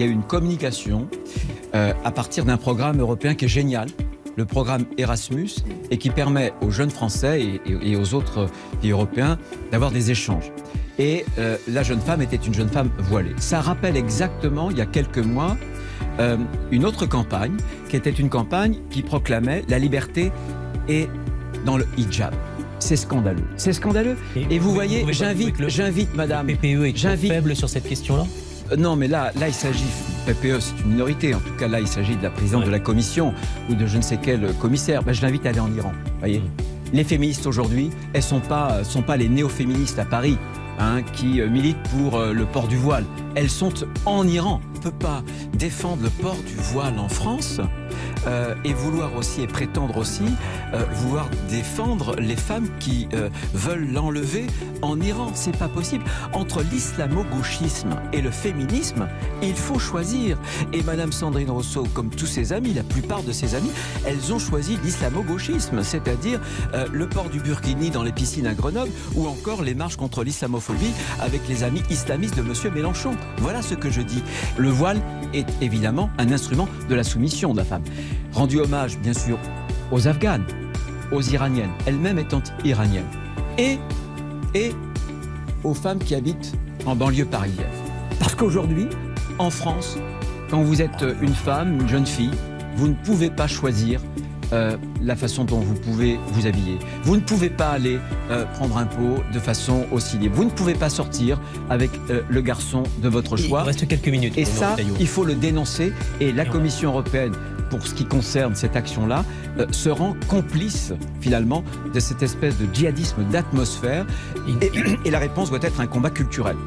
y a eu une communication à partir d'un programme européen qui est génial, le programme Erasmus, et qui permet aux jeunes Français et aux autres pays européens d'avoir des échanges. Et la jeune femme était une jeune femme voilée. Ça rappelle exactement, il y a quelques mois, une autre campagne, qui était une campagne qui proclamait la liberté et dans le hijab. C'est scandaleux. C'est scandaleux. Et vous voyez, j'invite madame... Le PPE est trop faible sur cette question-là ? Non, mais là, il s'agit... PPE, c'est une minorité. En tout cas, là, il s'agit de la présidente de la commission ou de je ne sais quel commissaire. Ben, je l'invite à aller en Iran. Voyez, les féministes aujourd'hui, elles sont pas les néo-féministes à Paris, hein, qui militent pour le port du voile. Elles sont en Iran. On ne peut pas défendre le port du voile en France et vouloir aussi, et prétendre aussi, vouloir défendre les femmes qui veulent l'enlever en Iran. C'est pas possible. Entre l'islamo-gauchisme et le féminisme, il faut choisir. Et Madame Sandrine Rousseau, comme tous ses amis, la plupart de ses amis, elles ont choisi l'islamo-gauchisme, c'est-à-dire le port du burkini dans les piscines à Grenoble, ou encore les marches contre l'islamophobie avec les amis islamistes de Monsieur Mélenchon. Voilà ce que je dis. Le voile est évidemment un instrument de la soumission de la femme. Rendu hommage, bien sûr, aux Afghanes, aux Iraniennes, elles-mêmes étant iraniennes, et aux femmes qui habitent en banlieue parisienne. Parce qu'aujourd'hui, en France, quand vous êtes une femme, une jeune fille, vous ne pouvez pas choisir la façon dont vous pouvez vous habiller. Vous ne pouvez pas aller prendre un pot de façon aussi libre. Vous ne pouvez pas sortir avec le garçon de votre choix. Il reste quelques minutes. Et ça, il faut le dénoncer. Et la Commission européenne, pour ce qui concerne cette action-là, se rend complice, finalement, de cette espèce de djihadisme d'atmosphère. Et la réponse doit être un combat culturel.